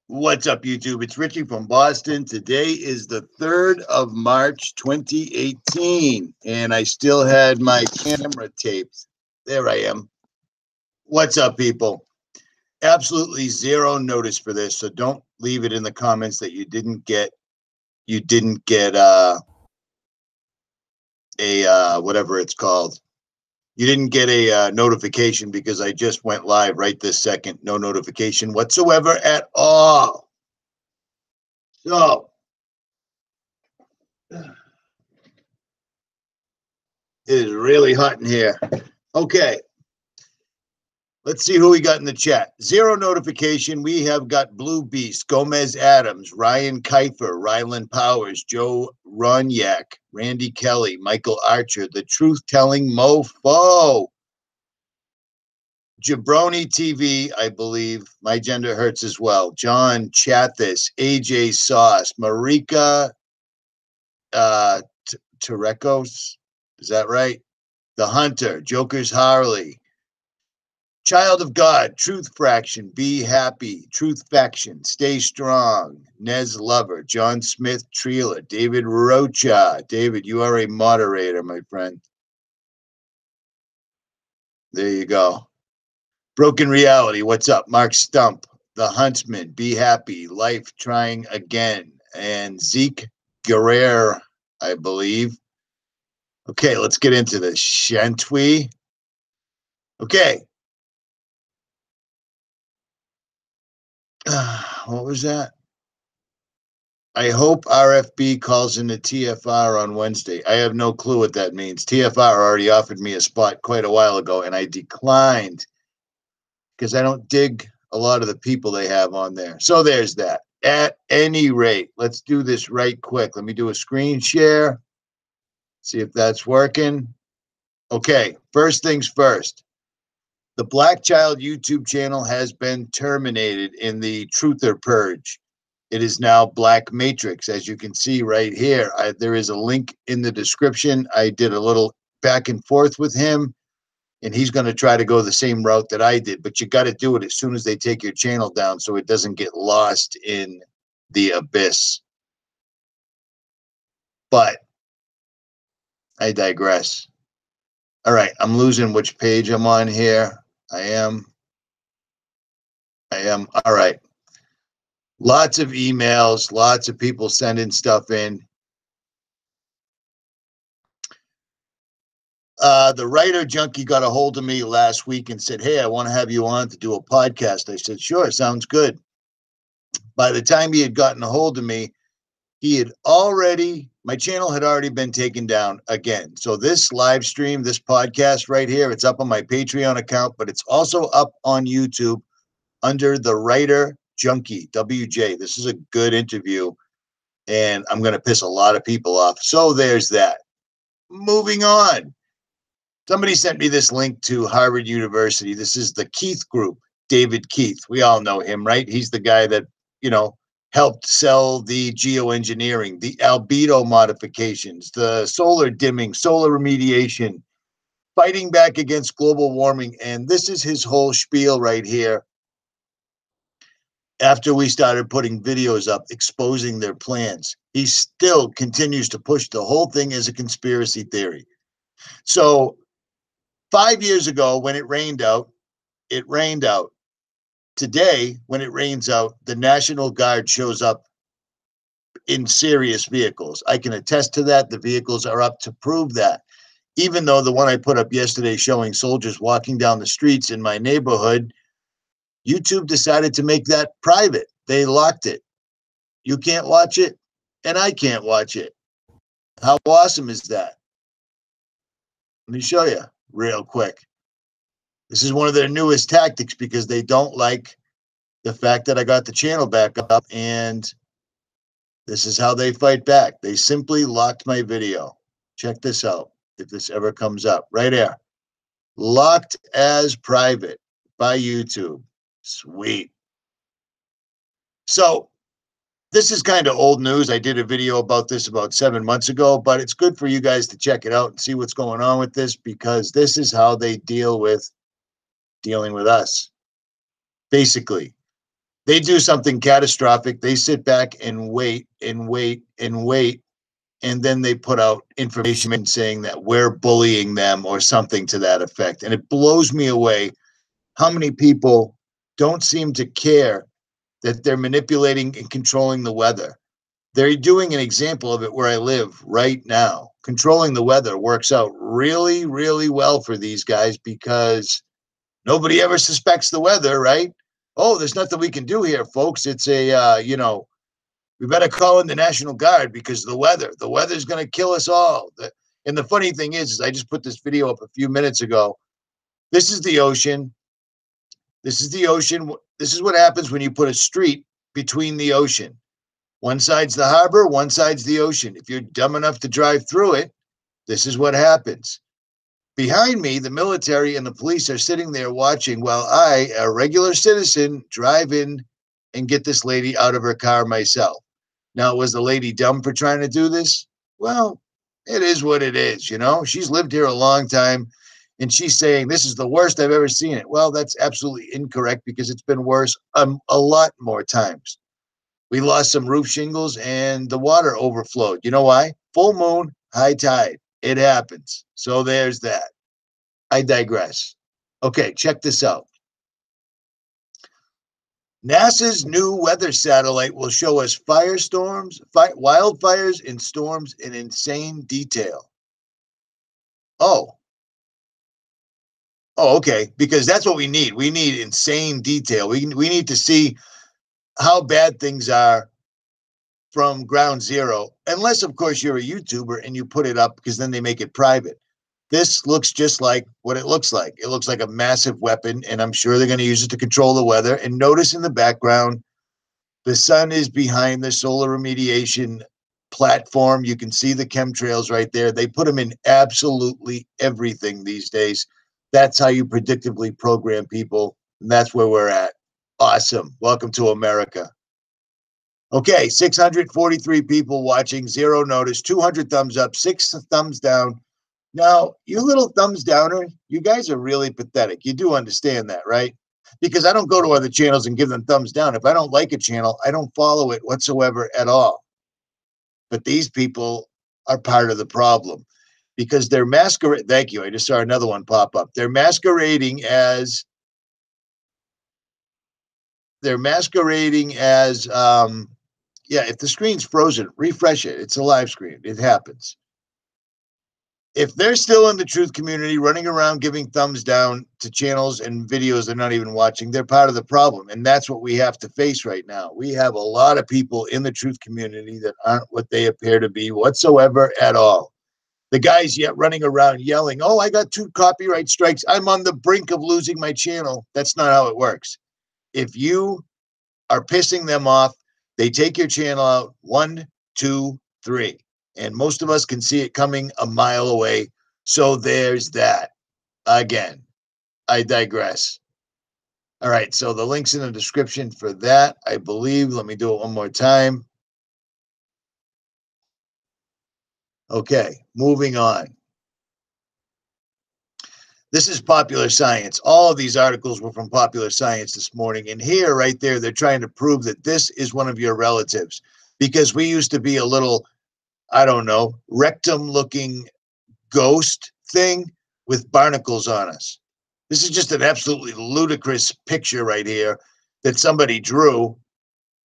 What's up, YouTube? It's Richie from Boston. Today is the 3rd of March, 2018, and I still had my camera taped. There I am. What's up, people? Absolutely zero notice for this, so don't leave it in the comments that you didn't get whatever it's called. You didn't get a notification because I just went live right this second. No notification whatsoever at all. So it is really hot in here. Okay. Let's see who we got in the chat. Zero notification. We have got Blue Beast, Gomez Adams, Ryan Keifer, Rylan Powers, Joe Runyak, Randy Kelly, Michael Archer, The Truth Telling Mofo, Jabroni TV, I believe. My Gender Hurts as well. John Chathis, AJ Sauce, Marika Tarekos. Is that right? The Hunter, Joker's Harley. Child of God, Truth Fraction, Be Happy, Truth Faction, Stay Strong, Nez Lover, John Smith Treeler, David Rocha. David, you are a moderator, my friend. There you go. Broken Reality, what's up? Mark Stump, The Huntsman, Be Happy, Life Trying Again, and Zeke Guerrero, I believe. Okay, let's get into this, shan't we? Okay. What was that? I hope RFB calls in the TFR on Wednesday. I have no clue what that means. TFR already offered me a spot quite a while ago, and I declined because I don't dig a lot of the people they have on there. So there's that. At any rate, let's do this right quick. Let me do a screen share, see if that's working. Okay, first things first. The Black Child YouTube channel has been terminated in the Truther Purge. It is now Black Matrix, as you can see right here. There is a link in the description. I did a little back and forth with him, and he's going to try to go the same route that I did. But you got to do it as soon as they take your channel down so it doesn't get lost in the abyss. But I digress. All right, I'm losing which page I'm on here. I am. All right. Lots of emails, lots of people sending stuff in. The writer junkie got a hold of me last week and said, hey, I want to have you on to do a podcast. I said, sure, sounds good. By the time he had gotten a hold of me, my channel had already been taken down again. So this live stream, this podcast right here, it's up on my Patreon account, but it's also up on YouTube under the writer junkie, WJ. This is a good interview, and I'm going to piss a lot of people off. So there's that. Moving on. Somebody sent me this link to Harvard University. This is the Keith Group, David Keith. We all know him, right? He's the guy that, helped sell the geoengineering, the albedo modifications, the solar dimming, solar remediation, fighting back against global warming. And this is his whole spiel right here. After we started putting videos up exposing their plans, he still continues to push the whole thing as a conspiracy theory. So 5 years ago, when it rained out, it rained out. Today, when it rains out, the National Guard shows up in serious vehicles. I can attest to that. The vehicles are up to prove that. Even though the one I put up yesterday showing soldiers walking down the streets in my neighborhood, YouTube decided to make that private. They locked it. You can't watch it, and I can't watch it. How awesome is that? Let me show you real quick. This is one of their newest tactics because they don't like the fact that I got the channel back up, and this is how they fight back. They simply locked my video. Check this out, if this ever comes up. Right there. Locked as private by YouTube. Sweet. So this is kind of old news. I did a video about this about 7 months ago, but it's good for you guys to check it out and see what's going on with this, because this is how they dealing with us. Basically, They do something catastrophic. They sit back and wait and wait and wait. And then they put out information saying that we're bullying them or something to that effect. And it blows me away how many people don't seem to care that they're manipulating and controlling the weather. They're doing an example of it where I live right now. Controlling the weather works out really, really well for these guys because nobody ever suspects the weather, right? Oh, there's nothing we can do here, folks. It's we better call in the National Guard because the weather's going to kill us all. And the funny thing is I just put this video up a few minutes ago. This is the ocean. This is the ocean. This is what happens when you put a street between the ocean. One side's the harbor, one side's the ocean. If you're dumb enough to drive through it, this is what happens. Behind me, the military and the police are sitting there watching while I, a regular citizen, drive in and get this lady out of her car myself. Now, was the lady dumb for trying to do this? Well, it is what it is, you know? She's lived here a long time, and she's saying, this is the worst I've ever seen it. Well, that's absolutely incorrect because it's been worse a lot more times. We lost some roof shingles, and the water overflowed. You know why? Full moon, high tide. It happens. So there's that. I digress. Okay, check this out. NASA's new weather satellite will show us firestorms, wildfires, and storms in insane detail. Oh, okay. Because that's what we need. We need insane detail. We need to see how bad things are from ground zero, unless, of course, you're a YouTuber and you put it up because then they make it private. This looks just like what it looks like. It looks like a massive weapon, and I'm sure they're going to use it to control the weather. And notice in the background, the sun is behind the solar remediation platform. You can see the chemtrails right there. They put them in absolutely everything these days. That's how you predictably program people, and that's where we're at. Awesome. Welcome to America. Okay, 643 people watching, 0 notice, 200 thumbs up, 6 thumbs down. Now, you little thumbs downer, you guys are really pathetic. You do understand that, right? Because I don't go to other channels and give them thumbs down. If I don't like a channel, I don't follow it whatsoever at all. But these people are part of the problem because they're masquerading. Thank you. I just saw another one pop up. They're masquerading as yeah, if the screen's frozen, refresh it. It's a live screen. It happens. If they're still in the truth community running around giving thumbs down to channels and videos they're not even watching, they're part of the problem. And that's what we have to face right now. We have a lot of people in the truth community that aren't what they appear to be whatsoever at all. The guys yet running around yelling, oh, I got 2 copyright strikes. I'm on the brink of losing my channel. That's not how it works. If you are pissing them off, they take your channel out 1, 2, 3. And most of us can see it coming a mile away. So there's that. Again, I digress. All right, so the link's in the description for that, I believe. Let me do it one more time. Okay, moving on. This is Popular Science. All of these articles were from Popular Science this morning. And here, right there, they're trying to prove that this is one of your relatives. Because we used to be a little, I don't know, rectum-looking ghost thing with barnacles on us. This is just an absolutely ludicrous picture right here that somebody drew.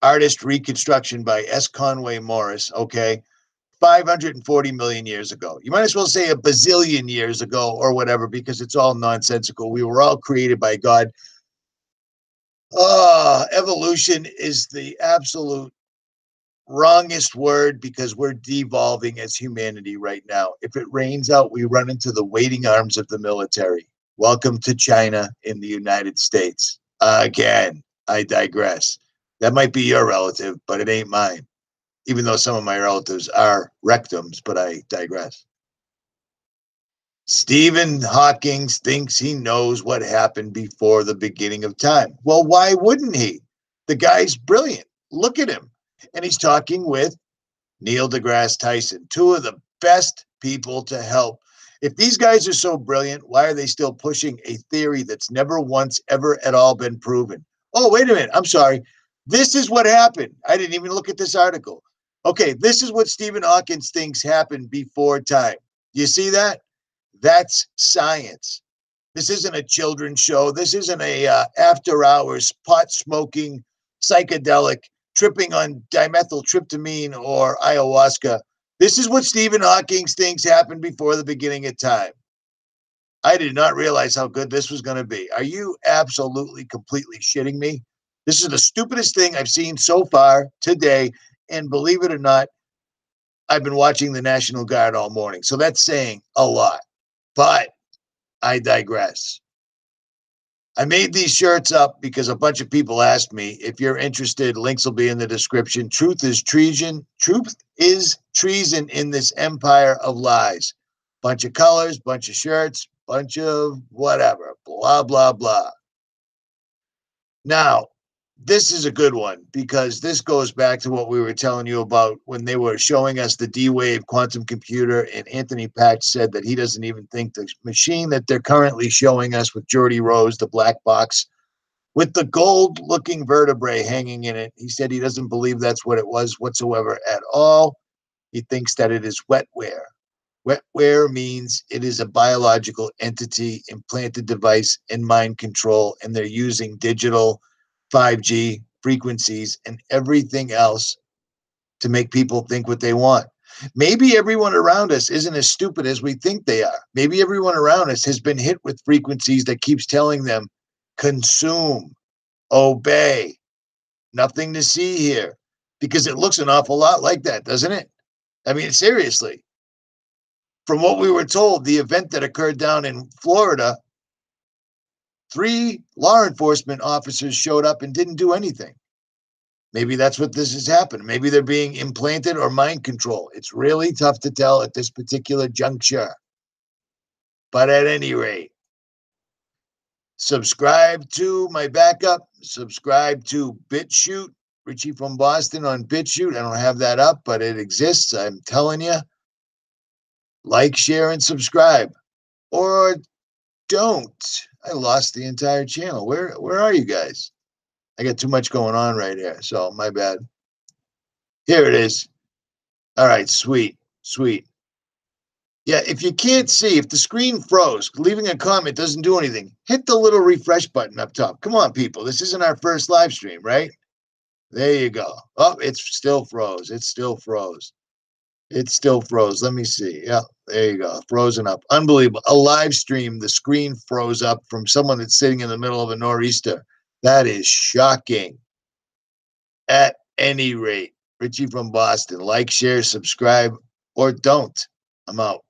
Artist reconstruction by S. Conway Morris, okay? 540 million years ago. You might as well say a bazillion years ago or whatever, because it's all nonsensical. We were all created by God. Evolution is the absolute wrongest word because we're devolving as humanity right now. If it rains out, we run into the waiting arms of the military. Welcome to China in the United States. Again, I digress. That might be your relative, but it ain't mine. Even though some of my relatives are rectums, but I digress. Stephen Hawking thinks he knows what happened before the beginning of time. Well, why wouldn't he? The guy's brilliant. Look at him. And he's talking with Neil deGrasse Tyson, 2 of the best people to help. If these guys are so brilliant, why are they still pushing a theory that's never once ever at all been proven? Oh, wait a minute. I'm sorry. This is what happened. I didn't even look at this article. Okay, this is what Stephen Hawking thinks happened before time. You see that? That's science. This isn't a children's show. This isn't a after hours pot smoking psychedelic tripping on dimethyltryptamine or ayahuasca. This is what Stephen Hawking thinks happened before the beginning of time. I did not realize how good this was going to be. Are you absolutely, completely shitting me? This is the stupidest thing I've seen so far today. And believe it or not, I've been watching the National Guard all morning. So that's saying a lot. But I digress. I made these shirts up because a bunch of people asked me. If you're interested, links will be in the description. Truth is treason. Truth is treason in this empire of lies. Bunch of colors, bunch of shirts, bunch of whatever, blah, blah, blah. Now, this is a good one because this goes back to what we were telling you about when they were showing us the D-Wave quantum computer, and Anthony Patch said that he doesn't even think the machine that they're currently showing us with Geordie Rose, the black box, with the gold-looking vertebrae hanging in it, he said he doesn't believe that's what it was whatsoever at all. He thinks that it is wetware. Wetware means it is a biological entity, implanted device, and mind control, and they're using digital 5G frequencies and everything else to make people think what they want. Maybe everyone around us isn't as stupid as we think they are. Maybe everyone around us has been hit with frequencies that keeps telling them, consume, obey, nothing to see here, because it looks an awful lot like that, doesn't it? I mean, seriously. From what we were told, the event that occurred down in Florida, 3 law enforcement officers showed up and didn't do anything. Maybe that's what this has happened. Maybe they're being implanted or mind control. It's really tough to tell at this particular juncture. But at any rate, subscribe to my backup. Subscribe to BitChute. Richie from Boston on BitChute. I don't have that up, but it exists. I'm telling you. Like, share, and subscribe. Or don't. I lost the entire channel. Where are you guys? I got too much going on right here, so my bad. Here it is. All right, sweet. Yeah, if you can't see, if the screen froze, leaving a comment doesn't do anything, hit the little refresh button up top. Come on, people. This isn't our first live stream, right? There you go. Oh, it's still froze. It still froze. Let me see. Yeah, there you go. Frozen up. Unbelievable. A live stream, the screen froze up from someone that's sitting in the middle of a nor'easter. That is shocking. At any rate, Richie from Boston. Like, share, subscribe, or don't. I'm out.